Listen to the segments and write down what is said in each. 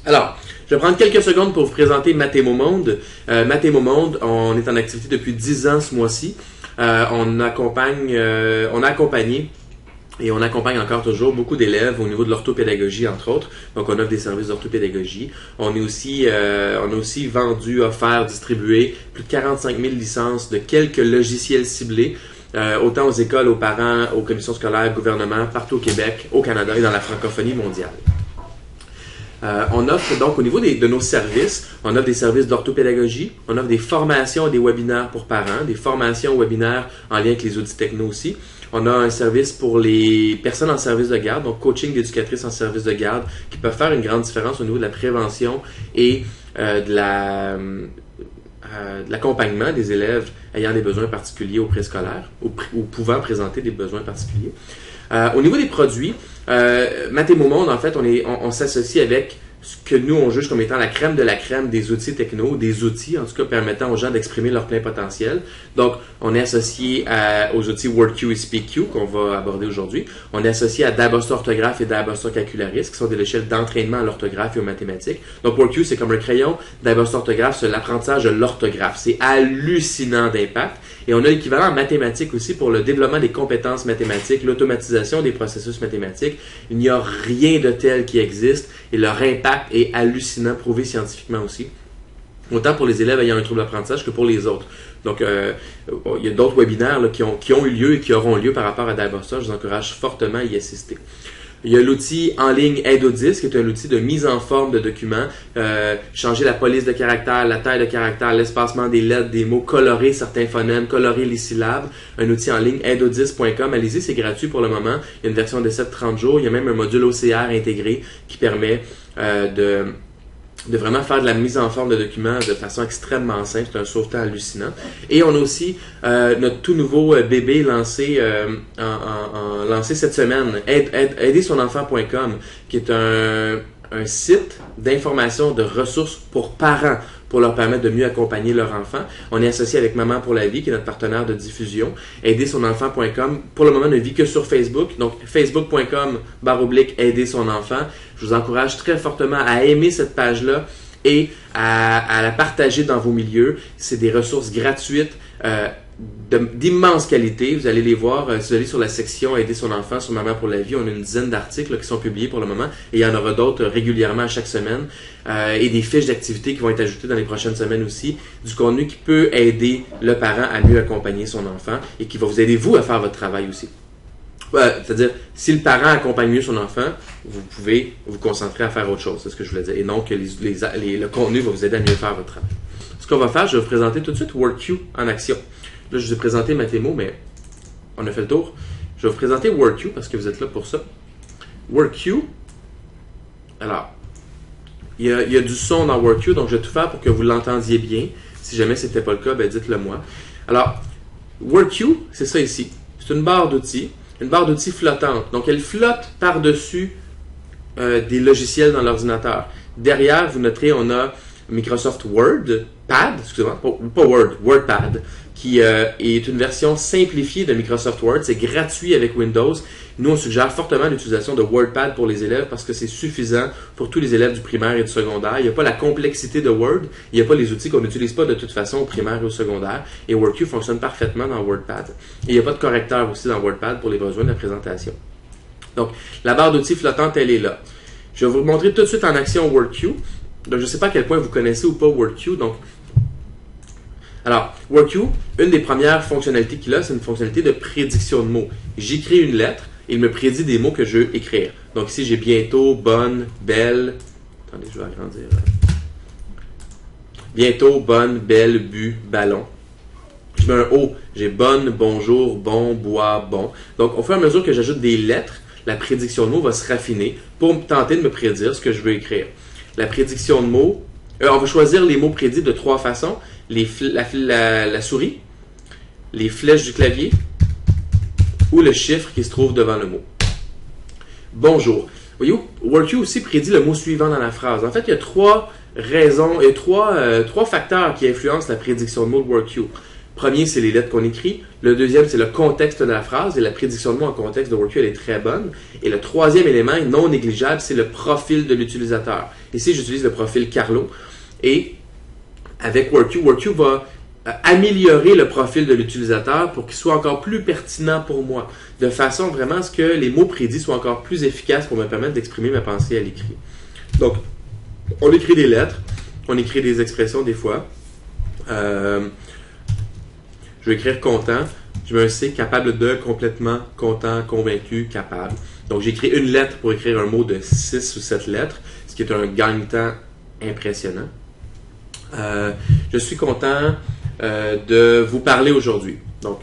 Alors, je vais prendre quelques secondes pour vous présenter Mathémomonde. Mathémomonde, on est en activité depuis 10 ans ce mois-ci. On a accompagné et on accompagne encore toujours beaucoup d'élèves au niveau de l'orthopédagogie, entre autres. Donc, on offre des services d'orthopédagogie. On a aussi vendu, offert, distribué plus de 45 000 licences de quelques logiciels ciblés, autant aux écoles, aux parents, aux commissions scolaires, gouvernements, partout au Québec, au Canada et dans la francophonie mondiale. On offre donc au niveau de nos services, on offre des services d'orthopédagogie, on offre des formations et des webinaires pour parents, des formations webinaires en lien avec les outils techno aussi. On a un service pour les personnes en service de garde, donc coaching d'éducatrices en service de garde, qui peuvent faire une grande différence au niveau de la prévention et de l'accompagnement des élèves ayant des besoins particuliers au préscolaire ou pouvant présenter des besoins particuliers. Au niveau des produits, Mathémomonde, en fait, on s'associe avec ce que nous, on juge comme étant la crème de la crème des outils techno, des outils, en tout cas, permettant aux gens d'exprimer leur plein potentiel. Donc, on est associé aux outils WordQ et SpeakQ, qu'on va aborder aujourd'hui. On est associé à Dabos Orthographe et Dabos Calcularis, qui sont des logiciels d'entraînement à l'orthographe et aux mathématiques. Donc, WordQ, c'est comme un crayon. Dabos Orthographe, c'est l'apprentissage de l'orthographe. C'est hallucinant d'impact. Et on a l'équivalent en mathématiques aussi pour le développement des compétences mathématiques, l'automatisation des processus mathématiques. Il n'y a rien de tel qui existe et leur impact est hallucinant, prouvé scientifiquement aussi. Autant pour les élèves ayant un trouble d'apprentissage que pour les autres. Donc, il y a d'autres webinaires là, qui ont eu lieu et qui auront lieu par rapport à Dabos. Je vous encourage fortement à y assister. Il y a l'outil en ligne Aide-Odis, qui est un outil de mise en forme de documents, changer la police de caractère, la taille de caractère, l'espacement des lettres, des mots, colorer certains phonèmes, colorer les syllabes. Un outil en ligne aide-odis.com. Allez-y, c'est gratuit pour le moment. Il y a une version d'essai de 30 jours. Il y a même un module OCR intégré qui permet de vraiment faire de la mise en forme de documents de façon extrêmement simple. C'est un sauvetage hallucinant. Et on a aussi notre tout nouveau bébé lancé cette semaine, aidersonenfant.com, qui est un site d'information de ressources pour parents pour leur permettre de mieux accompagner leur enfant. On est associé avec Maman pour la vie, qui est notre partenaire de diffusion. Aidersonenfant.com, pour le moment, ne vit que sur Facebook. Donc, facebook.com/aidersonenfant. Je vous encourage très fortement à aimer cette page-là et à la partager dans vos milieux. C'est des ressources gratuites d'immense qualité. Vous allez les voir. Si vous allez sur la section Aider son enfant sur Maman pour la vie, on a une dizaine d'articles qui sont publiés pour le moment et il y en aura d'autres régulièrement à chaque semaine et des fiches d'activités qui vont être ajoutées dans les prochaines semaines aussi. Du contenu qui peut aider le parent à mieux accompagner son enfant et qui va vous aider vous à faire votre travail aussi. C'est-à-dire, si le parent accompagne mieux son enfant, vous pouvez vous concentrer à faire autre chose, c'est ce que je voulais dire. Et non que le contenu va vous aider à mieux faire votre travail. Ce qu'on va faire, je vais vous présenter tout de suite WordQ en action. Là, je vous ai présenté Mathémo, mais on a fait le tour. Je vais vous présenter WordQ parce que vous êtes là pour ça. WordQ, alors, il y a du son dans WordQ, donc je vais tout faire pour que vous l'entendiez bien. Si jamais ce n'était pas le cas, ben dites-le moi. Alors, WordQ, c'est ça ici. C'est une barre d'outils flottante. Donc, elle flotte par-dessus des logiciels dans l'ordinateur. Derrière, vous noterez, on a Microsoft WordPad, excusez-moi, pas Word, WordPad, qui est une version simplifiée de Microsoft Word. C'est gratuit avec Windows. Nous, on suggère fortement l'utilisation de WordPad pour les élèves parce que c'est suffisant pour tous les élèves du primaire et du secondaire. Il n'y a pas la complexité de Word. Il n'y a pas les outils qu'on n'utilise pas de toute façon au primaire et au secondaire. Et WordQ fonctionne parfaitement dans WordPad. Et il n'y a pas de correcteur aussi dans WordPad pour les besoins de la présentation. Donc, la barre d'outils flottante, elle est là. Je vais vous montrer tout de suite en action WordQ. Donc, je ne sais pas à quel point vous connaissez ou pas WordQ. Alors, WordQ, une des premières fonctionnalités qu'il a, c'est une fonctionnalité de prédiction de mots. J'écris une lettre et il me prédit des mots que je veux écrire. Donc ici, j'ai bientôt, bonne, belle. Attendez, je vais agrandir. Bientôt, bonne, belle, bu, ballon. Je mets un O. J'ai bonne, bonjour, bon, bois, bon. Donc, au fur et à mesure que j'ajoute des lettres, la prédiction de mots va se raffiner pour tenter de me prédire ce que je veux écrire. La prédiction de mots, on va choisir les mots prédits de 3 façons. La souris, les flèches du clavier ou le chiffre qui se trouve devant le mot. Bonjour. Voyez-vous, WordQ aussi prédit le mot suivant dans la phrase. En fait, il y a 3 raisons et 3 facteurs qui influencent la prédiction de mots de WordQ. Premier, c'est les lettres qu'on écrit. Le deuxième, c'est le contexte de la phrase. Et la prédiction de mots en contexte de WordQ, elle est très bonne. Et le troisième élément, non négligeable, c'est le profil de l'utilisateur. Ici, j'utilise le profil Carlo. Et avec WordQ, WordQ va améliorer le profil de l'utilisateur pour qu'il soit encore plus pertinent pour moi, de façon vraiment à ce que les mots prédits soient encore plus efficaces pour me permettre d'exprimer ma pensée à l'écrit. Donc, on écrit des lettres, on écrit des expressions des fois. Je vais écrire content. Je mets un C, capable de, complètement, content, convaincu, capable. Donc, j'écris une lettre pour écrire un mot de 6 ou 7 lettres, ce qui est un gagne-temps impressionnant. Je suis content de vous parler aujourd'hui. Donc,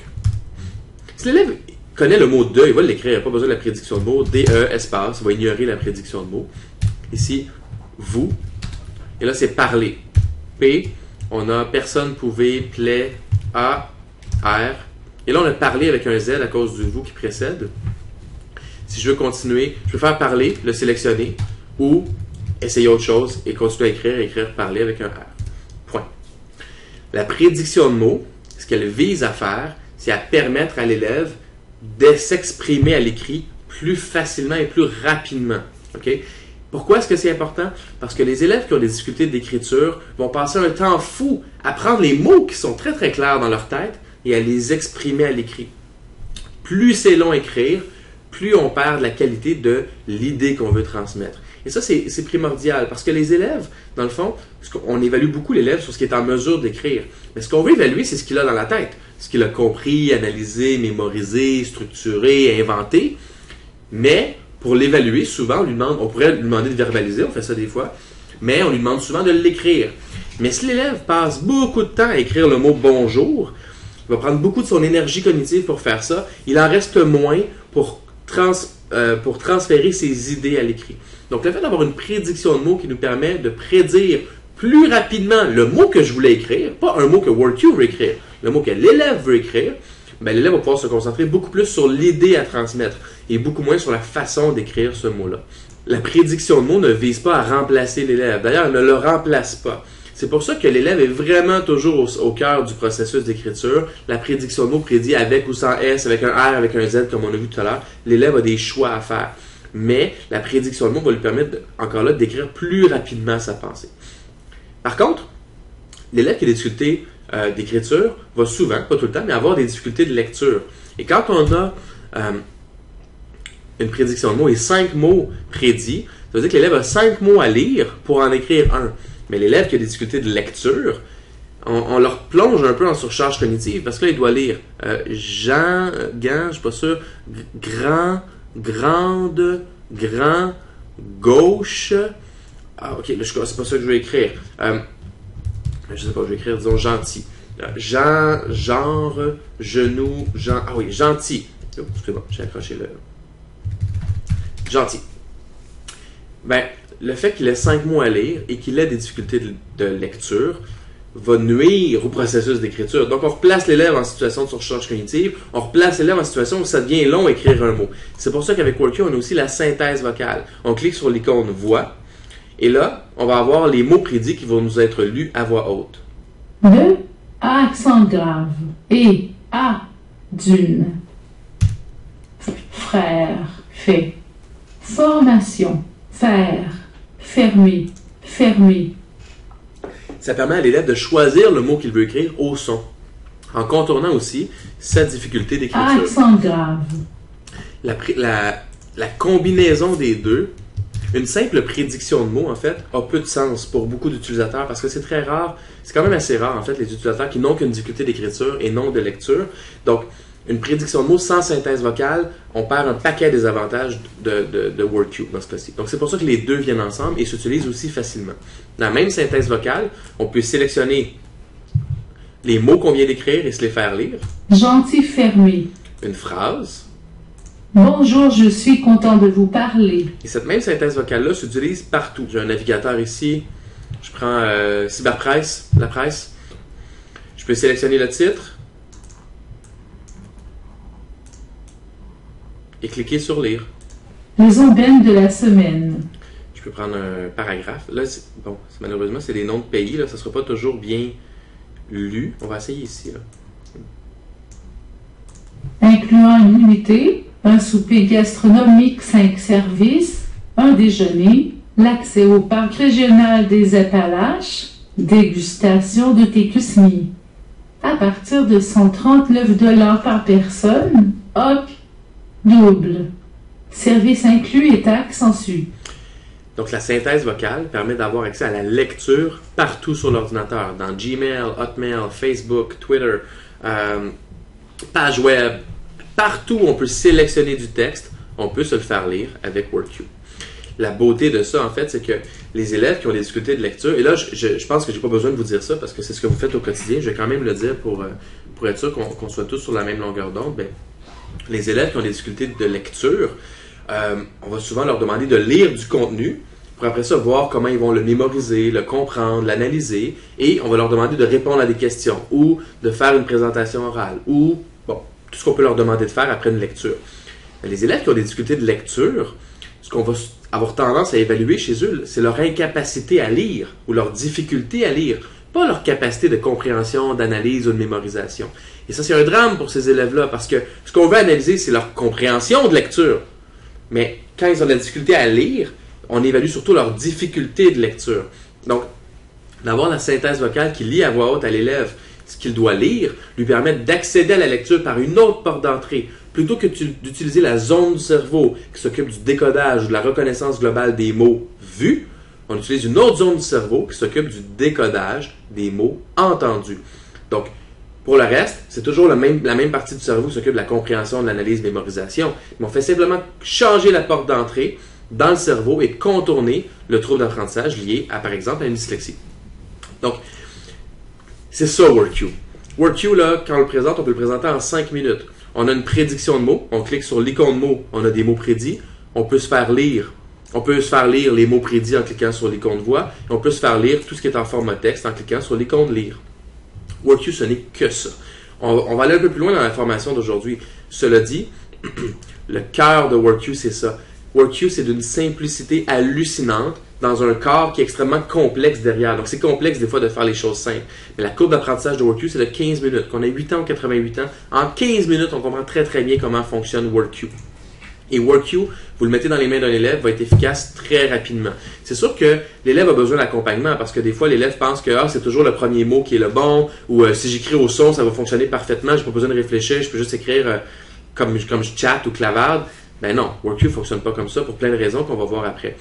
si l'élève connaît le mot de, il va l'écrire, il n'y a pas besoin de la prédiction de mots. DE, espace, il va ignorer la prédiction de mots. Ici, vous. Et là, c'est parler. P, on a personne, pouvait, plaît, A, R. Et là, on a parlé avec un Z à cause du vous qui précède. Si je veux continuer, je peux faire parler, le sélectionner, ou essayer autre chose et continuer à écrire, parler avec un R. Point. La prédiction de mots, ce qu'elle vise à faire, c'est à permettre à l'élève de s'exprimer à l'écrit plus facilement et plus rapidement. OK? Pourquoi est-ce que c'est important? Parce que les élèves qui ont des difficultés d'écriture vont passer un temps fou à prendre les mots qui sont très très clairs dans leur tête et à les exprimer à l'écrit. Plus c'est long à écrire, plus on perd de la qualité de l'idée qu'on veut transmettre. Et ça, c'est primordial parce que les élèves, dans le fond, on évalue beaucoup l'élève sur ce qu'il est en mesure d'écrire. Mais ce qu'on veut évaluer, c'est ce qu'il a dans la tête. Ce qu'il a compris, analysé, mémorisé, structuré, inventé. Mais pour l'évaluer, souvent, on pourrait lui demander de verbaliser, on fait ça des fois, mais on lui demande souvent de l'écrire. Mais si l'élève passe beaucoup de temps à écrire le mot bonjour, il va prendre beaucoup de son énergie cognitive pour faire ça. Il en reste moins pour transférer ses idées à l'écrit. Donc, le fait d'avoir une prédiction de mots qui nous permet de prédire plus rapidement le mot que je voulais écrire, pas un mot que WordQ veut écrire, le mot que l'élève veut écrire, ben, l'élève va pouvoir se concentrer beaucoup plus sur l'idée à transmettre et beaucoup moins sur la façon d'écrire ce mot-là. La prédiction de mots ne vise pas à remplacer l'élève. D'ailleurs, elle ne le remplace pas. C'est pour ça que l'élève est vraiment toujours au cœur du processus d'écriture. La prédiction de mots prédit avec ou sans S, avec un R, avec un Z, comme on a vu tout à l'heure. L'élève a des choix à faire. Mais la prédiction de mots va lui permettre, encore là, d'écrire plus rapidement sa pensée. Par contre, l'élève qui a des difficultés d'écriture va souvent, pas tout le temps, mais avoir des difficultés de lecture. Et quand on a une prédiction de mots et 5 mots prédits, ça veut dire que l'élève a 5 mots à lire pour en écrire un. Mais l'élève qui a des difficultés de lecture, on leur plonge un peu en surcharge cognitive parce que là, il doit lire Jean, je suis pas sûr, grand, grande, grand, gauche. Ah, ok, là, c'est pas ça que je vais écrire. Je sais pas, je vais écrire, disons, gentil. Jean, genre, genou, ah oui, gentil. Oh, c'est bon, j'ai accroché le. Gentil. Ben, le fait qu'il ait 5 mots à lire et qu'il ait des difficultés de lecture va nuire au processus d'écriture. Donc, on replace l'élève en situation de surcharge cognitive, on replace l'élève en situation où ça devient long écrire un mot. C'est pour ça qu'avec WordQ, on a aussi la synthèse vocale. On clique sur l'icône voix, et là, on va avoir les mots prédits qui vont nous être lus à voix haute. De, à accent grave, et, à, d'une, frère, fait, formation, faire, fermer, fermer. Ça permet à l'élève de choisir le mot qu'il veut écrire au son, en contournant aussi sa difficulté d'écriture. Accent grave. La combinaison des deux, une simple prédiction de mots, en fait, a peu de sens pour beaucoup d'utilisateurs parce que c'est très rare, c'est quand même assez rare, en fait, les utilisateurs qui n'ont qu'une difficulté d'écriture et non de lecture. Donc, une prédiction de mots sans synthèse vocale, on perd un paquet des avantages de WordQ dans ce cas-ci. Donc, c'est pour ça que les deux viennent ensemble et s'utilisent aussi facilement. Dans la même synthèse vocale, on peut sélectionner les mots qu'on vient d'écrire et se les faire lire. Gentil fermé. Une phrase. Bonjour, je suis content de vous parler. Et cette même synthèse vocale-là s'utilise partout. J'ai un navigateur ici. Je prends Cyberpresse, la presse. Je peux sélectionner le titre. Et cliquer sur lire. Les aubaines de la semaine. Je peux prendre un paragraphe. Là, malheureusement, c'est des noms de pays. Là, ça ne sera pas toujours bien lu. On va essayer ici. Là. incluant une nuitée, un souper gastronomique 5 services, un déjeuner, l'accès au parc régional des Appalaches, dégustation de Técusmi. À partir de 139 $ par personne, hop, double. Service inclus et taxes en su. Donc, la synthèse vocale permet d'avoir accès à la lecture partout sur l'ordinateur, dans Gmail, Hotmail, Facebook, Twitter, page web. Partout où on peut sélectionner du texte, on peut se le faire lire avec WorkQ. La beauté de ça, en fait, c'est que les élèves qui ont des difficultés de lecture, et là, je pense que j'ai pas besoin de vous dire ça parce que c'est ce que vous faites au quotidien, je vais quand même le dire pour être sûr qu'on soit tous sur la même longueur d'onde. Ben, les élèves qui ont des difficultés de lecture, on va souvent leur demander de lire du contenu pour après ça voir comment ils vont le mémoriser, le comprendre, l'analyser, et on va leur demander de répondre à des questions ou de faire une présentation orale ou bon, tout ce qu'on peut leur demander de faire après une lecture. Les élèves qui ont des difficultés de lecture, ce qu'on va avoir tendance à évaluer chez eux, c'est leur incapacité à lire ou leur difficulté à lire, pas leur capacité de compréhension, d'analyse ou de mémorisation. Et ça, c'est un drame pour ces élèves-là parce que ce qu'on veut analyser, c'est leur compréhension de lecture. Mais quand ils ont de la difficulté à lire, on évalue surtout leur difficulté de lecture. Donc, d'avoir la synthèse vocale qui lit à voix haute à l'élève ce qu'il doit lire, lui permet d'accéder à la lecture par une autre porte d'entrée, plutôt que d'utiliser la zone du cerveau qui s'occupe du décodage ou de la reconnaissance globale des mots vus. On utilise une autre zone du cerveau qui s'occupe du décodage des mots entendus. Donc, pour le reste, c'est toujours la même partie du cerveau qui s'occupe de la compréhension, de l'analyse, de la mémorisation. Mais on fait simplement changer la porte d'entrée dans le cerveau et contourner le trouble d'apprentissage lié à, par exemple, à une dyslexie. Donc, c'est ça WorkQ. WorkQ, là, quand on le présente, on peut le présenter en 5 minutes. On a une prédiction de mots, on clique sur l'icône de mots, on a des mots prédits, on peut se faire lire. On peut se faire lire les mots prédits en cliquant sur l'icône voix, et on peut se faire lire tout ce qui est en format texte en cliquant sur l'icône lire. WorkQ, ce n'est que ça. On va aller un peu plus loin dans la formation d'aujourd'hui. Cela dit, le cœur de WorkQ, c'est ça. WorkQ, c'est d'une simplicité hallucinante dans un corps qui est extrêmement complexe derrière. Donc, c'est complexe des fois de faire les choses simples. Mais la courbe d'apprentissage de WorkQ, c'est de 15 minutes. Qu'on ait 8 ans ou 88 ans, en 15 minutes, on comprend très très bien comment fonctionne WorkQ. Et WorkQ, vous le mettez dans les mains d'un élève, va être efficace très rapidement. C'est sûr que l'élève a besoin d'accompagnement parce que des fois, l'élève pense que c'est toujours le premier mot qui est le bon ou si j'écris au son, ça va fonctionner parfaitement, je n'ai pas besoin de réfléchir, je peux juste écrire comme je chatte ou clavarde. Ben non, WorkQ ne fonctionne pas comme ça pour plein de raisons qu'on va voir après.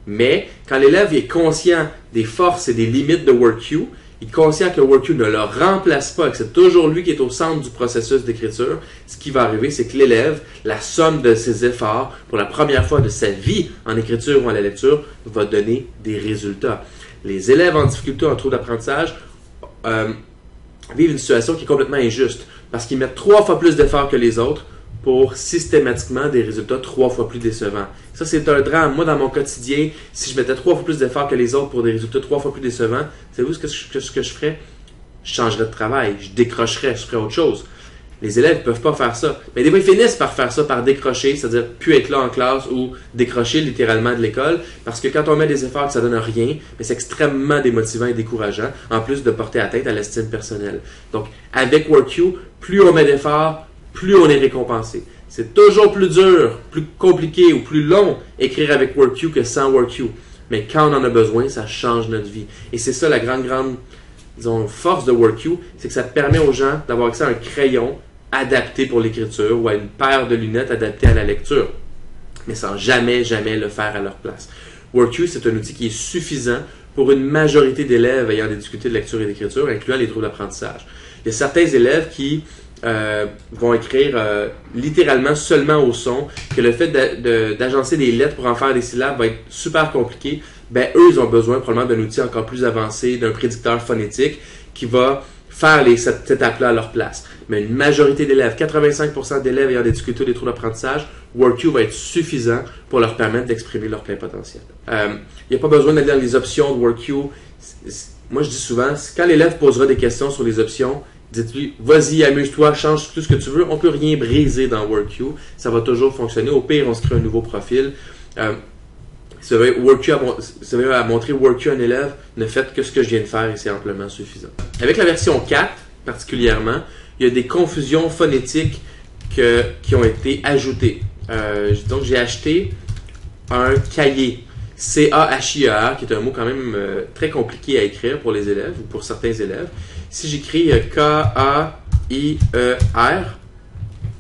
Mais quand l'élève est conscient des forces et des limites de WorkQ, il est conscient que WorkQ ne le remplace pas et que c'est toujours lui qui est au centre du processus d'écriture, ce qui va arriver, c'est que l'élève, la somme de ses efforts pour la première fois de sa vie en écriture ou en la lecture, va donner des résultats. Les élèves en difficulté en trouble d'apprentissage vivent une situation qui est complètement injuste parce qu'ils mettent 3 fois plus d'efforts que les autres pour systématiquement des résultats 3 fois plus décevants. Ça, c'est un drame. Moi, dans mon quotidien, si je mettais 3 fois plus d'efforts que les autres pour des résultats 3 fois plus décevants, savez-vous ce que je ferais? Je changerais de travail, je décrocherais, je ferais autre chose. Les élèves ne peuvent pas faire ça. Mais des fois, ils finissent par faire ça, par décrocher, c'est-à-dire plus être là en classe ou décrocher littéralement de l'école, parce que quand on met des efforts que ça donne rien, mais c'est extrêmement démotivant et décourageant, en plus de porter atteinte à l'estime personnelle. Donc, avec WorkQ, plus on met d'efforts, plus on est récompensé. C'est toujours plus dur, plus compliqué ou plus long écrire avec WorkQ que sans WorkQ. Mais quand on en a besoin, ça change notre vie. Et c'est ça la grande, disons, force de WorkQ, c'est que ça permet aux gens d'avoir accès à un crayon adapté pour l'écriture ou à une paire de lunettes adaptées à la lecture, mais sans jamais le faire à leur place. WorkQ, c'est un outil qui est suffisant pour une majorité d'élèves ayant des difficultés de lecture et d'écriture, incluant les troubles d'apprentissage. Il y a certains élèves qui vont écrire littéralement seulement au son, que le fait d'agencer des lettres pour en faire des syllabes va être super compliqué. Ben, eux, ils ont besoin probablement d'un outil encore plus avancé, d'un prédicteur phonétique qui va faire cette étape-là à leur place. Mais une majorité d'élèves, 85% d'élèves ayant des difficultés des troubles d'apprentissage, WorkQ va être suffisant pour leur permettre d'exprimer leur plein potentiel. Il n'y a pas besoin d'aller dans les options de WorkQ. Moi, je dis souvent, quand l'élève posera des questions sur les options, dites-lui, vas-y, amuse-toi, change tout ce que tu veux. On ne peut rien briser dans WorkQ. Ça va toujours fonctionner. Au pire, on se crée un nouveau profil. Si vous avez à montrer WorkQ à un élève, ne faites que ce que je viens de faire et c'est amplement suffisant. Avec la version 4, particulièrement, il y a des confusions phonétiques qui ont été ajoutés. Donc, j'ai acheté un cahier. C-A-H-I-E-R, qui est un mot quand même très compliqué à écrire pour les élèves ou pour certains élèves. Si j'écris K-A-I-E-R,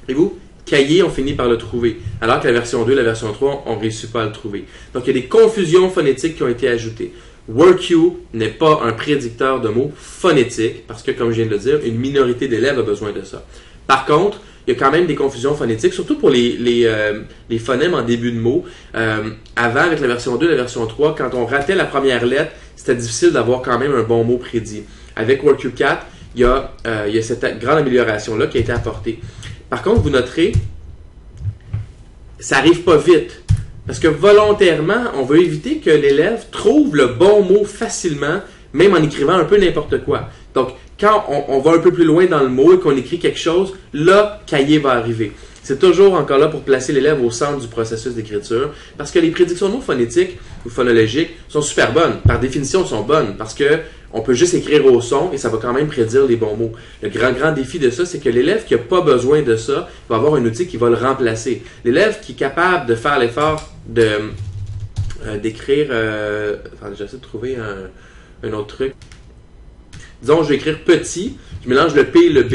et vous, cahier, on finit par le trouver. Alors que la version 2, la version 3, on ne réussit pas à le trouver. Donc, il y a des confusions phonétiques qui ont été ajoutées. WorkU n'est pas un prédicteur de mots phonétiques, parce que, comme je viens de le dire, une minorité d'élèves a besoin de ça. Par contre, il y a quand même des confusions phonétiques, surtout pour les phonèmes en début de mots. Avant, avec la version 2 et la version 3, quand on ratait la première lettre, c'était difficile d'avoir quand même un bon mot prédit. Avec WorkU 4, il y a cette grande amélioration-là qui a été apportée. Par contre, vous noterez, ça n'arrive pas vite. Parce que volontairement, on veut éviter que l'élève trouve le bon mot facilement, même en écrivant un peu n'importe quoi. Donc, quand on va un peu plus loin dans le mot et qu'on écrit quelque chose, là, cahier va arriver. C'est toujours encore là pour placer l'élève au centre du processus d'écriture, parce que les prédictions de mots phonétiques ou phonologiques sont super bonnes. Par définition, elles sont bonnes, parce que on peut juste écrire au son et ça va quand même prédire les bons mots. Le grand défi de ça, c'est que l'élève qui n'a pas besoin de ça va avoir un outil qui va le remplacer. L'élève qui est capable de faire l'effort d'écrire... Attendez, j'essaie de trouver un autre truc. Disons, je vais écrire petit, je mélange le P et le B.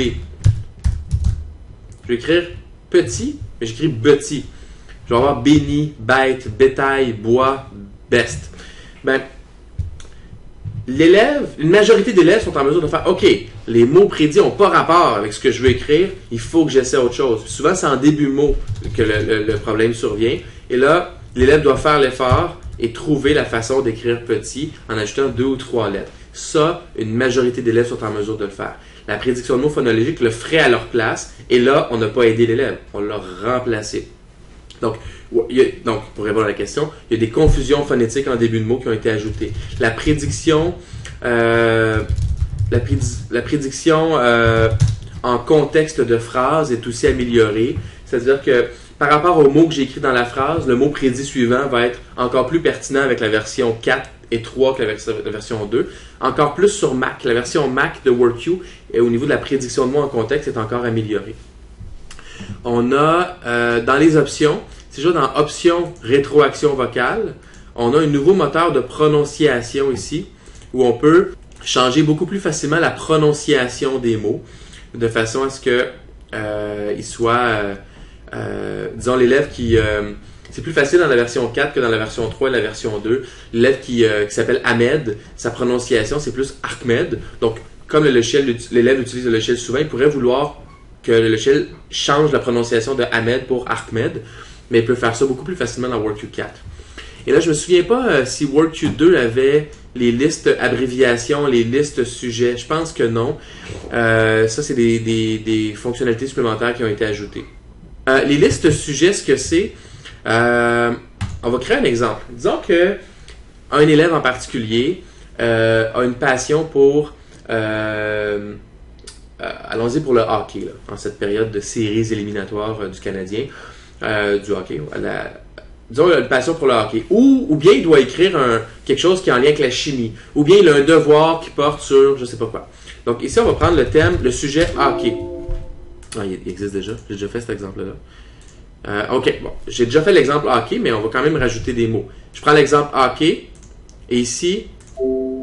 Je vais écrire petit, mais j'écris petit. Je vais avoir béni, bête, bétail, bois, best. Ben, une majorité d'élèves sont en mesure de faire « OK, les mots prédits n'ont pas rapport avec ce que je veux écrire, il faut que j'essaie autre chose. » Souvent, c'est en début mot que le problème survient. Et là, l'élève doit faire l'effort et trouver la façon d'écrire petit en ajoutant 2 ou 3 lettres. Ça, une majorité d'élèves sont en mesure de le faire. La prédiction de mots phonologiques le ferait à leur place, et là, on n'a pas aidé l'élève, on l'a remplacé. Donc, pour répondre à la question, il y a des confusions phonétiques en début de mots qui ont été ajoutées. La prédiction en contexte de phrase est aussi améliorée. C'est-à-dire que par rapport au mot que j'ai écrit dans la phrase, le mot prédit suivant va être encore plus pertinent avec la version 4 et 3 que la version 2. Encore plus sur Mac. La version Mac de WorkU, au niveau de la prédiction de mots en contexte, est encore améliorée. On a, dans les options, c'est juste dans Options rétroaction vocale, on a un nouveau moteur de prononciation ici, où on peut changer beaucoup plus facilement la prononciation des mots, de façon à ce que il soit, disons, l'élève qui... c'est plus facile dans la version 4 que dans la version 3 et la version 2. L'élève qui s'appelle Ahmed, sa prononciation, c'est plus Ahmed. Donc, comme l'élève utilise le logiciel souvent, il pourrait vouloir que le logiciel change la prononciation de Ahmed pour Ahmed, mais il peut faire ça beaucoup plus facilement dans WorkU 4. Et là, je me souviens pas si WorkU 2 avait les listes abréviations, les listes sujets. Je pense que non. Ça, c'est des fonctionnalités supplémentaires qui ont été ajoutées. Les listes sujets, ce que c'est, on va créer un exemple. Disons que un élève en particulier a une passion pour, allons-y pour le hockey, là, en cette période de séries éliminatoires du Canadien, du hockey. Disons qu'il a une passion pour le hockey. Ou bien il doit écrire quelque chose qui est en lien avec la chimie. Ou bien il a un devoir qui porte sur je sais pas quoi. Donc ici, on va prendre le sujet hockey. Ah, il existe déjà. J'ai déjà fait cet exemple-là. OK, bon. J'ai déjà fait l'exemple hockey, mais on va quand même rajouter des mots. Je prends l'exemple hockey, et ici,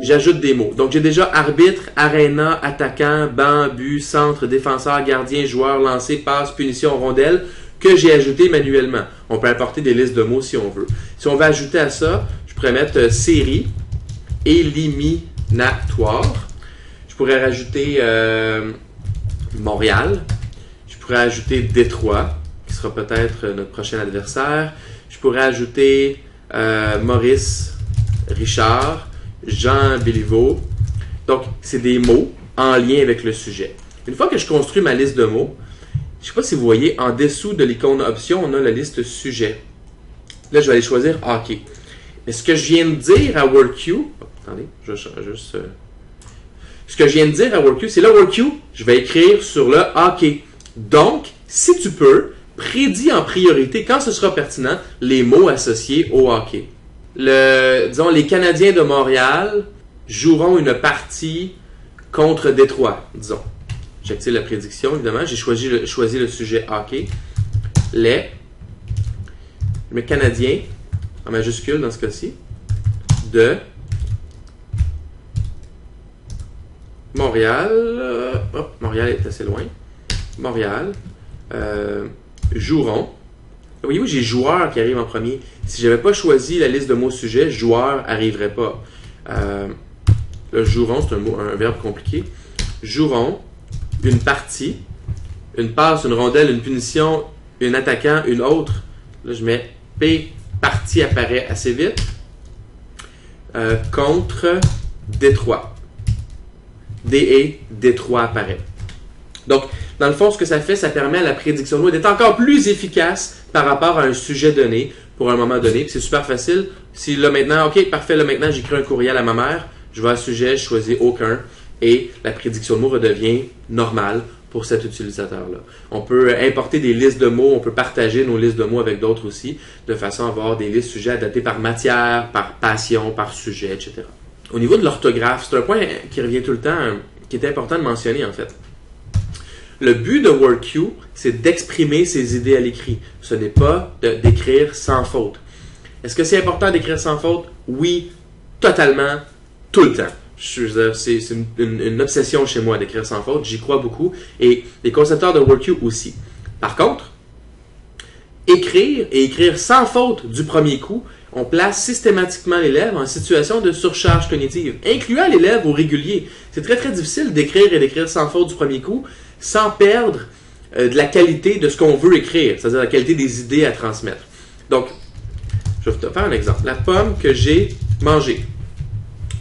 j'ajoute des mots. Donc, j'ai déjà arbitre, aréna, attaquant, banc, but, centre, défenseur, gardien, joueur, lancer, passe, punition, rondelle, que j'ai ajouté manuellement. On peut apporter des listes de mots si on veut. Si on veut ajouter à ça, je pourrais mettre série, éliminatoire. Je pourrais rajouter Montréal. Je pourrais ajouter Détroit, qui sera peut-être notre prochain adversaire. Je pourrais ajouter Maurice Richard, Jean Béliveau. Donc, c'est des mots en lien avec le sujet. Une fois que je construis ma liste de mots, je ne sais pas si vous voyez, en dessous de l'icône option, on a la liste sujet. Là, je vais aller choisir hockey. Mais ce que je viens de dire à WorkU, attendez, ce que je viens de dire à WorkU, c'est là WorkU, je vais écrire sur le hockey. Donc, si tu peux, prédis en priorité, quand ce sera pertinent, les mots associés au hockey. Disons, les Canadiens de Montréal joueront une partie contre Détroit, disons. J'active la prédiction, évidemment. J'ai choisi le sujet hockey. Les. Je mets Canadien, en majuscule dans ce cas-ci, de Montréal. Montréal est assez loin. Montréal. Joueront. Voyez-vous, j'ai joueur qui arrive en premier. Si je n'avais pas choisi la liste de mots sujets, joueur n'arriverait pas. Le joueront, c'est un verbe compliqué. Joueront, une partie, une passe, une rondelle, une punition, un attaquant, une autre. Là, je mets P, partie apparaît assez vite. Contre Détroit. DE, Détroit apparaît. Donc, dans le fond, ce que ça fait, ça permet à la prédiction de mots d'être encore plus efficace par rapport à un sujet donné pour un moment donné. Puis c'est super facile. Si là maintenant, OK, parfait, là maintenant, j'écris un courriel à ma mère, je vais à sujet, je choisis aucun et la prédiction de mots redevient normale pour cet utilisateur-là. On peut importer des listes de mots, on peut partager nos listes de mots avec d'autres aussi, de façon à avoir des listes sujets adaptées par matière, par passion, par sujet, etc. Au niveau de l'orthographe, c'est un point qui revient tout le temps, qui est important de mentionner en fait. Le but de WordQ, c'est d'exprimer ses idées à l'écrit. Ce n'est pas d'écrire sans faute. Est-ce que c'est important d'écrire sans faute? Oui, totalement, tout le temps. C'est une obsession chez moi d'écrire sans faute. J'y crois beaucoup. Et les concepteurs de WordQ aussi. Par contre, écrire et écrire sans faute du premier coup, on place systématiquement l'élève en situation de surcharge cognitive, incluant l'élève au régulier. C'est très, très difficile d'écrire et d'écrire sans faute du premier coup, sans perdre de la qualité de ce qu'on veut écrire, c'est-à-dire la qualité des idées à transmettre. Donc, je vais te faire un exemple. La pomme que j'ai mangée.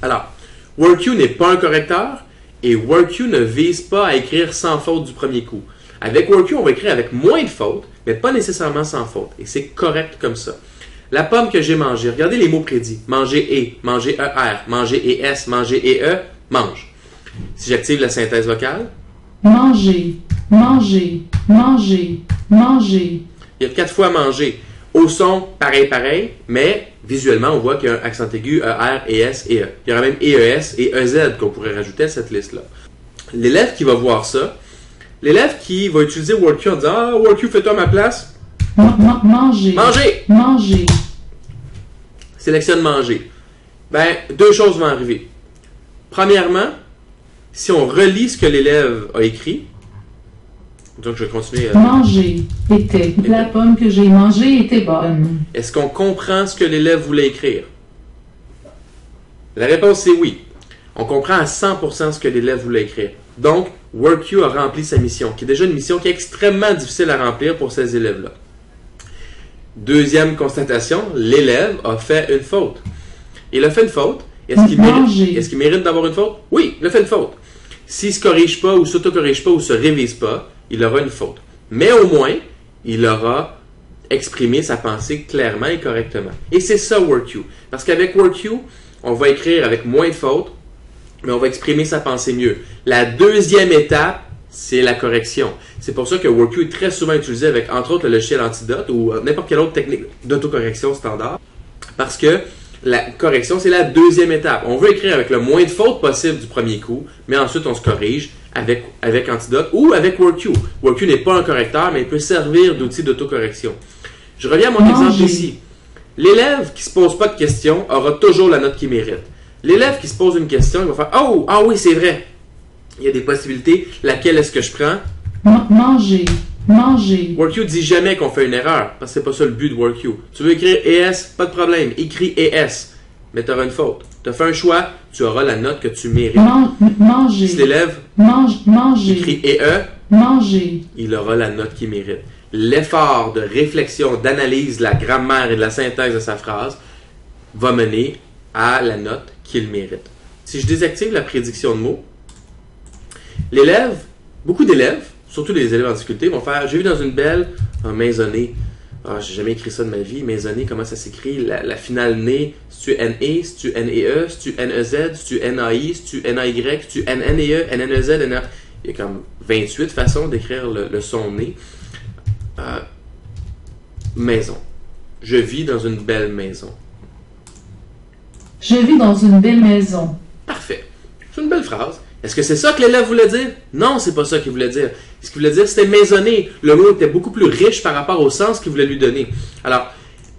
Alors, WordQ n'est pas un correcteur et WordQ ne vise pas à écrire sans faute du premier coup. Avec WordQ, on va écrire avec moins de fautes, mais pas nécessairement sans faute. Et c'est correct comme ça. La pomme que j'ai mangée, regardez les mots prédits. Manger et, manger ER, manger ES, manger EE, mange. Si j'active la synthèse vocale, manger, manger, manger, manger. Il y a 4 fois manger. Au son, pareil, mais visuellement, on voit qu'il y a un accent aigu, ER, ES et E. Il y aura même EES et EZ qu'on pourrait rajouter à cette liste-là. L'élève qui va voir ça, l'élève qui va utiliser WordQ en disant « Ah, WordQ, fais-toi ma place. » Manger. Manger. Manger. Sélectionne manger. Ben, 2 choses vont arriver. Premièrement, si on relit ce que l'élève a écrit, donc je vais continuer. Manger était. La pomme que j'ai mangée était bonne. Est-ce qu'on comprend ce que l'élève voulait écrire? La réponse c'est oui. On comprend à 100% ce que l'élève voulait écrire. Donc, WordQ a rempli sa mission, qui est déjà une mission qui est extrêmement difficile à remplir pour ces élèves-là. Deuxième constatation, l'élève a fait une faute. Il a fait une faute. Est-ce qu'il mérite d'avoir une faute? Oui, il a fait une faute. S'il ne se corrige pas ou s'auto-corrige pas ou se révise pas, il aura une faute. Mais au moins, il aura exprimé sa pensée clairement et correctement. Et c'est ça WordQ. Parce qu'avec WordQ, on va écrire avec moins de fautes, mais on va exprimer sa pensée mieux. La deuxième étape, c'est la correction. C'est pour ça que WordQ est très souvent utilisé avec, entre autres, le logiciel Antidote ou n'importe quelle autre technique d'autocorrection standard. Parce que la correction, c'est la deuxième étape. On veut écrire avec le moins de fautes possible du premier coup, mais ensuite on se corrige avec Antidote ou avec WordQ. WordQ n'est pas un correcteur, mais il peut servir d'outil d'autocorrection. Je reviens à mon exemple ici. L'élève qui ne se pose pas de questions aura toujours la note qu'il mérite. L'élève qui se pose une question, il va faire « Oh, ah oui, c'est vrai! » Il y a des possibilités. Laquelle est-ce que je prends? Manger. Manger. WordQ dit jamais qu'on fait une erreur, parce que c'est pas ça le but de WordQ. Tu veux écrire ES, pas de problème. Écris ES, mais tu auras une faute. Tu as fait un choix, tu auras la note que tu mérites. Manger. Si l'élève écrit EE, manger, il aura la note qu'il mérite. L'effort de réflexion, d'analyse de la grammaire et de la syntaxe de sa phrase va mener à la note qu'il mérite. Si je désactive la prédiction de mots, l'élève, beaucoup d'élèves, surtout les élèves en difficulté, vont faire « J'ai vu dans une belle maisonnée. » Ah, j'ai jamais écrit ça de ma vie. Maisonnée, comment ça s'écrit? La finale née, c'est-tu N-E, c'est-tu N-E-E, c'est-tu N-E-Z, c'est-tu N-A-I, c'est-tu N-A-Y, c'est-tu N-N-E-E, N-N-E-Z, N-A... Il y a comme 28 façons d'écrire le son nez. Maison. Je vis dans une belle maison. Je vis dans une belle maison. Parfait. C'est une belle phrase. Est-ce que c'est ça que l'élève voulait dire? Non, c'est pas ça qu'il voulait dire. Ce qu'il voulait dire, c'était maisonner. Le mot était beaucoup plus riche par rapport au sens qu'il voulait lui donner. Alors,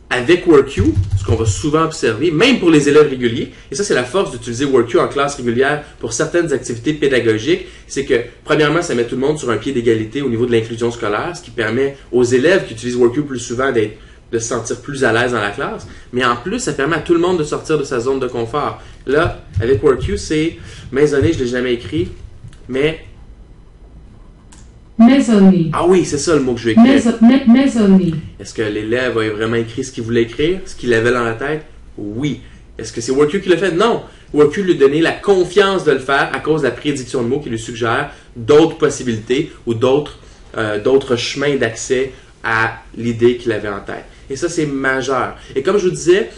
avec WorkU, ce qu'on va souvent observer, même pour les élèves réguliers, et ça c'est la force d'utiliser WorkU en classe régulière pour certaines activités pédagogiques, c'est que premièrement, ça met tout le monde sur un pied d'égalité au niveau de l'inclusion scolaire, ce qui permet aux élèves qui utilisent WorkU plus souvent de se sentir plus à l'aise dans la classe, mais en plus, ça permet à tout le monde de sortir de sa zone de confort. Là, avec WorkU, c'est maisonner, je ne l'ai jamais écrit, mais... Maisonner. Ah oui, c'est ça le mot que je vais écrire. Maisonner. Est-ce que l'élève a vraiment écrit ce qu'il voulait écrire, ce qu'il avait dans la tête? Oui. Est-ce que c'est WorkU qui l'a fait? Non. WorkU lui donnait la confiance de le faire à cause de la prédiction de mots qui lui suggère d'autres possibilités ou d'autres chemins d'accès à l'idée qu'il avait en tête. Et ça, c'est majeur. Et comme je vous disais,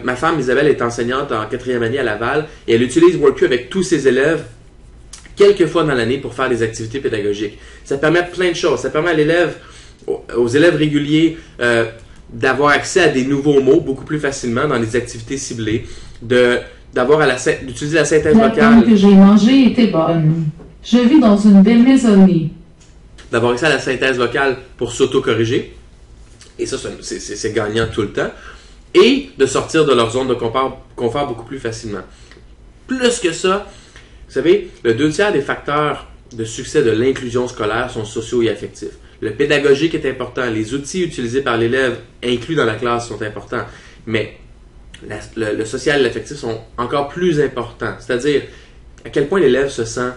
ma femme Isabelle est enseignante en 4e année à Laval et elle utilise WorkU avec tous ses élèves quelques fois dans l'année pour faire des activités pédagogiques. Ça permet plein de choses. Ça permet à l'élève, aux élèves réguliers d'avoir accès à des nouveaux mots beaucoup plus facilement dans des activités ciblées, d'utiliser la synthèse La vocale. pomme que j'ai mangée était bonne. Je vis dans une belle maisonnée. D'avoir accès à la synthèse vocale pour s'auto-corriger. Et ça, c'est gagnant tout le temps. Et de sortir de leur zone de confort beaucoup plus facilement. Plus que ça, vous savez, le 2/3 des facteurs de succès de l'inclusion scolaire sont sociaux et affectifs. Le pédagogique est important. Les outils utilisés par l'élève inclus dans la classe sont importants. Mais le social et l'affectif sont encore plus importants. C'est-à-dire, à quel point l'élève se sent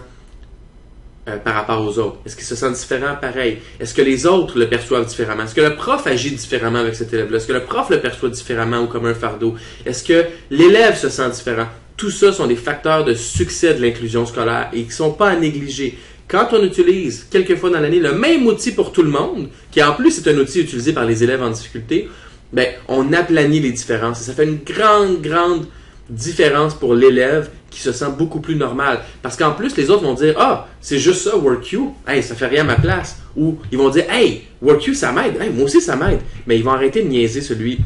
par rapport aux autres. Est-ce qu'il se sent différent pareil? Est-ce que les autres le perçoivent différemment? Est-ce que le prof agit différemment avec cet élève-là? Est-ce que le prof le perçoit différemment ou comme un fardeau? Est-ce que l'élève se sent différent? Tout ça sont des facteurs de succès de l'inclusion scolaire et qui ne sont pas à négliger. Quand on utilise quelques fois dans l'année le même outil pour tout le monde, qui en plus est un outil utilisé par les élèves en difficulté, ben, on aplanit les différences. Et ça fait une grande différence pour l'élève qui se sent beaucoup plus normal. Parce qu'en plus, les autres vont dire « Ah, c'est juste ça, WorkU. Hey, ça fait rien à ma place. » Ou ils vont dire « Hey, WorkU, ça m'aide. Hey, moi aussi, ça m'aide. » Mais ils vont arrêter de niaiser celui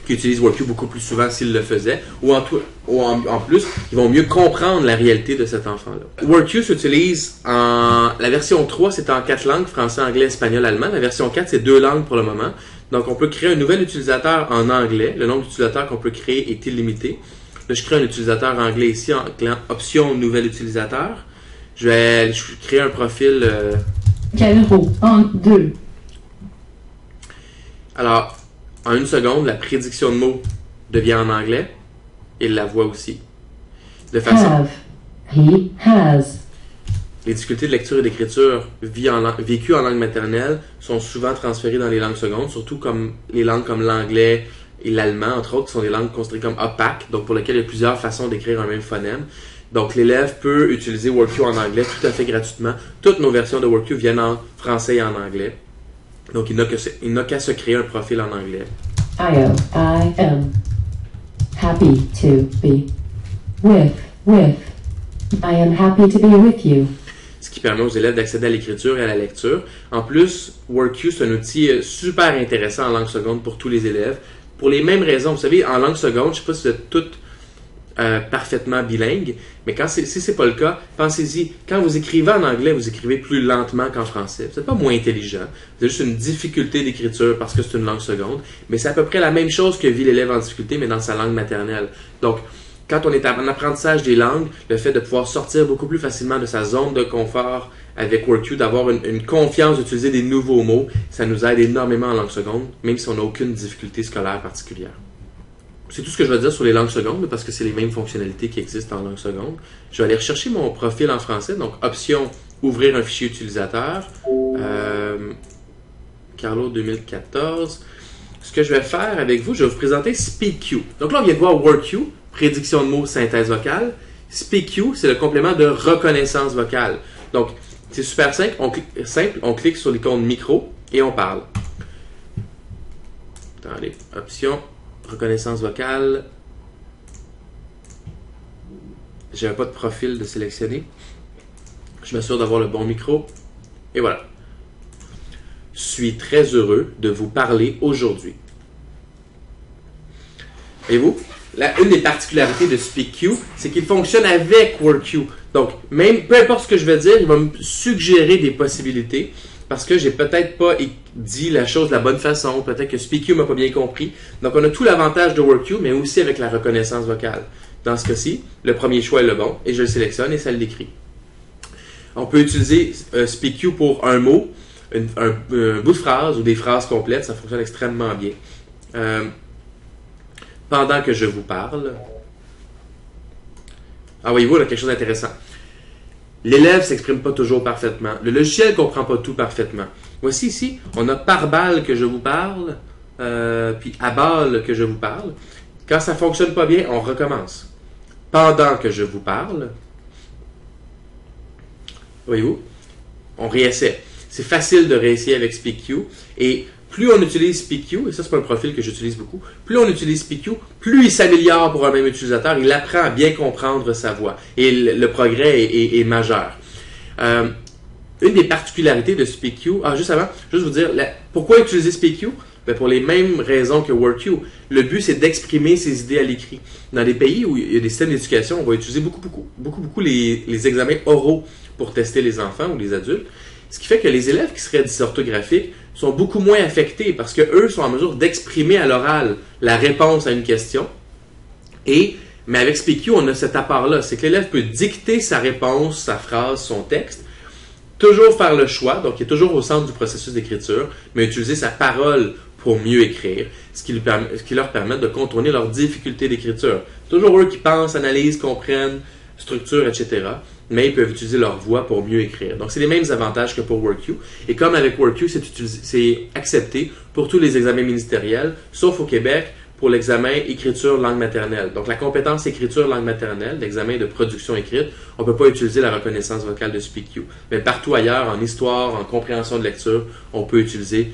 qui utilise WorkU beaucoup plus souvent s'il le faisait. Ou en plus, ils vont mieux comprendre la réalité de cet enfant-là. WorkU s'utilise la version 3, c'est en 4 langues, français, anglais, espagnol, allemand. La version 4, c'est 2 langues pour le moment. Donc, on peut créer un nouvel utilisateur en anglais. Le nombre d'utilisateurs qu'on peut créer est illimité. Là, je crée un utilisateur anglais ici en cliquant option nouvel utilisateur. Je vais créer un profil. Calro, en 2. Alors, en 1 seconde, la prédiction de mots devient en anglais et la voix aussi. De façon. Have. He has. Les difficultés de lecture et d'écriture vécues en langue maternelle sont souvent transférées dans les langues secondes, surtout comme les langues comme l'anglais et l'allemand, entre autres, qui sont des langues considérées comme opaques, donc pour lesquelles il y a plusieurs façons d'écrire un même phonème. Donc l'élève peut utiliser WorkU en anglais tout à fait gratuitement. Toutes nos versions de WorkU viennent en français et en anglais. Donc il n'a qu'à se créer un profil en anglais. I am happy to be with. I am happy to be with you. Ce qui permet aux élèves d'accéder à l'écriture et à la lecture. En plus, WorkU, c'est un outil super intéressant en langue seconde pour tous les élèves. Pour les mêmes raisons. Vous savez, en langue seconde, je ne sais pas si vous êtes toutes parfaitement bilingues, mais si ce n'est pas le cas, pensez-y. Quand vous écrivez en anglais, vous écrivez plus lentement qu'en français. Vous n'êtes pas moins intelligent. Vous avez juste une difficulté d'écriture parce que c'est une langue seconde. Mais c'est à peu près la même chose que vit l'élève en difficulté, mais dans sa langue maternelle. Donc, quand on est en apprentissage des langues, le fait de pouvoir sortir beaucoup plus facilement de sa zone de confort avec WorkU, d'avoir une confiance d'utiliser des nouveaux mots, ça nous aide énormément en langue seconde, même si on n'a aucune difficulté scolaire particulière. C'est tout ce que je vais dire sur les langues secondes, parce que c'est les mêmes fonctionnalités qui existent en langue seconde. Je vais aller rechercher mon profil en français, donc option ouvrir un fichier utilisateur, Carlo 2014. Ce que je vais faire avec vous, je vais vous présenter SpeakQ. Donc là, on vient de voir WorkU, prédiction de mots, synthèse vocale. SpeakQ, c'est le complément de reconnaissance vocale. Donc, c'est super simple. On clique sur l'icône micro et on parle. Attendez, option, reconnaissance vocale. Je n'avais pas de profil de sélectionner. Je m'assure d'avoir le bon micro. Et voilà. Je suis très heureux de vous parler aujourd'hui. Et vous? une des particularités de SpeakQ, c'est qu'il fonctionne avec WorkQ. Donc, même peu importe ce que je vais dire, il va me suggérer des possibilités parce que j'ai peut-être pas dit la chose de la bonne façon, peut-être que SpeakQ m'a pas bien compris. Donc, on a tout l'avantage de WorkQ, mais aussi avec la reconnaissance vocale. Dans ce cas-ci, le premier choix est le bon et je le sélectionne et ça le décrit. On peut utiliser SpeakQ pour un mot, un bout de phrase ou des phrases complètes, ça fonctionne extrêmement bien. Pendant que je vous parle. Ah, voyez-vous, là, quelque chose d'intéressant. L'élève ne s'exprime pas toujours parfaitement. Le logiciel ne comprend pas tout parfaitement. Voici ici, on a par balle que je vous parle, puis à balle que je vous parle. Quand ça ne fonctionne pas bien, on recommence. Pendant que je vous parle. Voyez-vous, on réessaie. C'est facile de réessayer avec SpeakQ. Et plus on utilise SpeakQ, et ça c'est pas un profil que j'utilise beaucoup, plus on utilise SpeakQ, plus il s'améliore pour un même utilisateur, il apprend à bien comprendre sa voix. Et le progrès est majeur. Une des particularités de SpeakQ, juste avant, juste vous dire, pourquoi utiliser SpeakQ? Ben pour les mêmes raisons que WorkQ. Le but, c'est d'exprimer ses idées à l'écrit. Dans des pays où il y a des systèmes d'éducation, on va utiliser beaucoup les examens oraux pour tester les enfants ou les adultes. Ce qui fait que les élèves qui seraient dysorthographiques sont beaucoup moins affectés parce qu'eux sont en mesure d'exprimer à l'oral la réponse à une question. Mais avec SpeakQ, on a cet apport-là. C'est que l'élève peut dicter sa réponse, sa phrase, son texte, toujours faire le choix, donc il est toujours au centre du processus d'écriture, mais utiliser sa parole pour mieux écrire, ce qui leur permet de contourner leurs difficultés d'écriture. Toujours eux qui pensent, analysent, comprennent, structurent, etc., mais ils peuvent utiliser leur voix pour mieux écrire. Donc, c'est les mêmes avantages que pour WorkQ. Et comme avec WorkQ, c'est accepté pour tous les examens ministériels, sauf au Québec, pour l'examen écriture langue maternelle. Donc, la compétence écriture langue maternelle, l'examen de production écrite, on ne peut pas utiliser la reconnaissance vocale de SpeakQ. Mais partout ailleurs, en histoire, en compréhension de lecture, on peut utiliser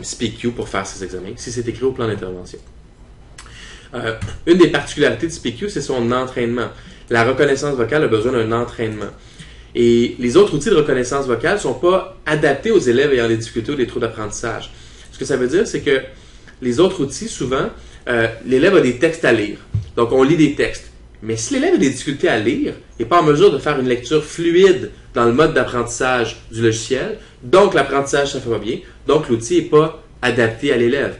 SpeakQ pour faire ces examens, si c'est écrit au plan d'intervention. Une des particularités de SpeakQ, c'est son entraînement. La reconnaissance vocale a besoin d'un entraînement. Et les autres outils de reconnaissance vocale ne sont pas adaptés aux élèves ayant des difficultés ou des troubles d'apprentissage. Ce que ça veut dire, c'est que les autres outils, souvent, l'élève a des textes à lire. Donc, on lit des textes. Mais si l'élève a des difficultés à lire, il n'est pas en mesure de faire une lecture fluide dans le mode d'apprentissage du logiciel, donc l'apprentissage, ça ne fait pas bien. Donc, l'outil n'est pas adapté à l'élève.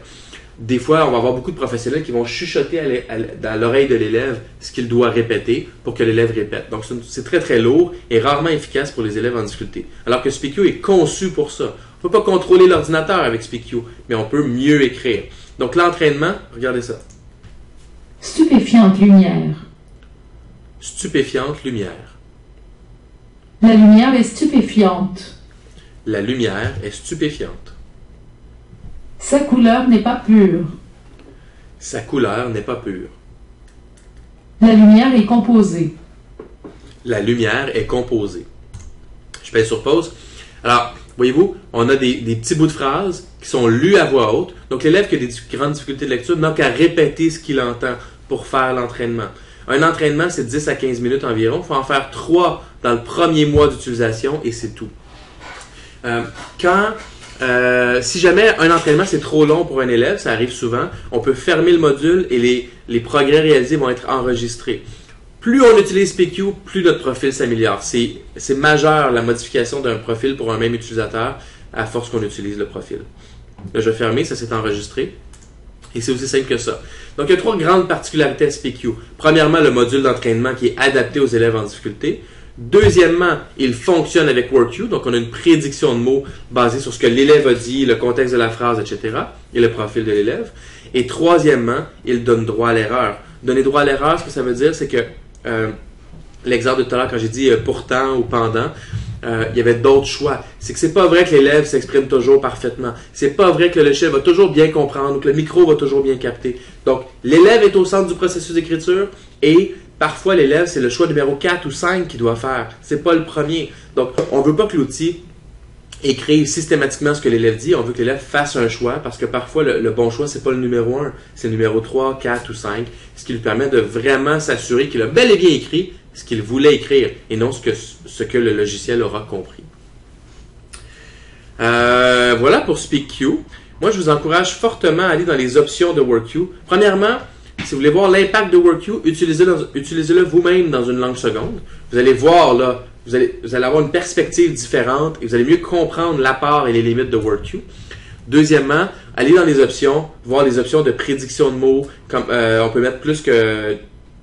Des fois, on va avoir beaucoup de professionnels qui vont chuchoter dans l'oreille de l'élève ce qu'il doit répéter pour que l'élève répète. Donc, c'est très, très lourd et rarement efficace pour les élèves en difficulté. Alors que SpeakQ est conçu pour ça. On ne peut pas contrôler l'ordinateur avec SpeakQ, mais on peut mieux écrire. Donc, l'entraînement, regardez ça. Stupéfiante lumière. Stupéfiante lumière. La lumière est stupéfiante. La lumière est stupéfiante. Sa couleur n'est pas pure. Sa couleur n'est pas pure. La lumière est composée. La lumière est composée. Je pèse sur pause. Alors, voyez-vous, on a des petits bouts de phrases qui sont lus à voix haute. Donc, l'élève qui a des grandes difficultés de lecture n'a qu'à répéter ce qu'il entend pour faire l'entraînement. Un entraînement, c'est 10 à 15 minutes environ. Il faut en faire 3 dans le premier mois d'utilisation et c'est tout. Si jamais un entraînement c'est trop long pour un élève, ça arrive souvent, on peut fermer le module et les progrès réalisés vont être enregistrés. Plus on utilise SpeakQ, plus notre profil s'améliore. C'est majeur la modification d'un profil pour un même utilisateur à force qu'on utilise le profil. Là, je vais fermer, ça s'est enregistré. Et c'est aussi simple que ça. Donc, il y a 3 grandes particularités à SpeakQ. Premièrement, le module d'entraînement qui est adapté aux élèves en difficulté. Deuxièmement, il fonctionne avec WorkQ, donc on a une prédiction de mots basée sur ce que l'élève a dit, le contexte de la phrase, etc., et le profil de l'élève. Et troisièmement, il donne droit à l'erreur. Donner droit à l'erreur, ce que ça veut dire, c'est que l'exemple de tout à l'heure, quand j'ai dit pourtant ou pendant, il y avait d'autres choix. C'est que c'est pas vrai que l'élève s'exprime toujours parfaitement. C'est pas vrai que le logiciel va toujours bien comprendre ou que le micro va toujours bien capter. Donc, l'élève est au centre du processus d'écriture et parfois, l'élève, c'est le choix numéro 4 ou 5 qu'il doit faire. C'est pas le premier. Donc, on ne veut pas que l'outil écrive systématiquement ce que l'élève dit. On veut que l'élève fasse un choix parce que parfois, le bon choix, c'est pas le numéro 1. C'est le numéro 3, 4 ou 5. Ce qui lui permet de vraiment s'assurer qu'il a bel et bien écrit ce qu'il voulait écrire et non ce que le logiciel aura compris. Voilà pour SpeakQ. Moi, je vous encourage fortement à aller dans les options de WorkQ. Premièrement, Si vous voulez voir l'impact de WorkU, utilisez-le vous-même dans une langue seconde. Vous allez voir là, vous allez avoir une perspective différente et vous allez mieux comprendre l'apport et les limites de WorkU. Deuxièmement, allez dans les options, voir les options de prédiction de mots. Comme, on peut mettre plus que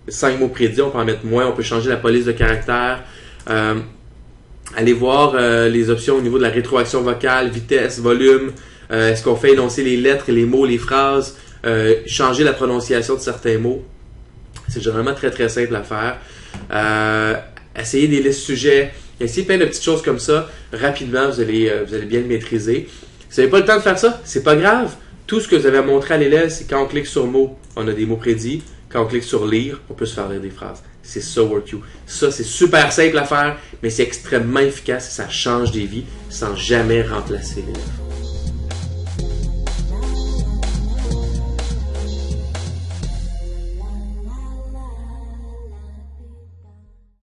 5 mots prédits, on peut en mettre moins, on peut changer la police de caractère. Allez voir les options au niveau de la rétroaction vocale, vitesse, volume. Est-ce qu'on fait énoncer les lettres, les mots, les phrases, changer la prononciation de certains mots. C'est généralement très très simple à faire. Essayez des listes sujets, essayez plein de petites choses comme ça. Rapidement, vous allez bien le maîtriser. Si vous n'avez pas le temps de faire ça, c'est pas grave. Tout ce que vous avez à montrer à l'élève, c'est quand on clique sur mots, on a des mots prédits. Quand on clique sur lire, on peut se faire lire des phrases. C'est ça WorkU. Ça, c'est super simple à faire, mais c'est extrêmement efficace et ça change des vies sans jamais remplacer l'élève.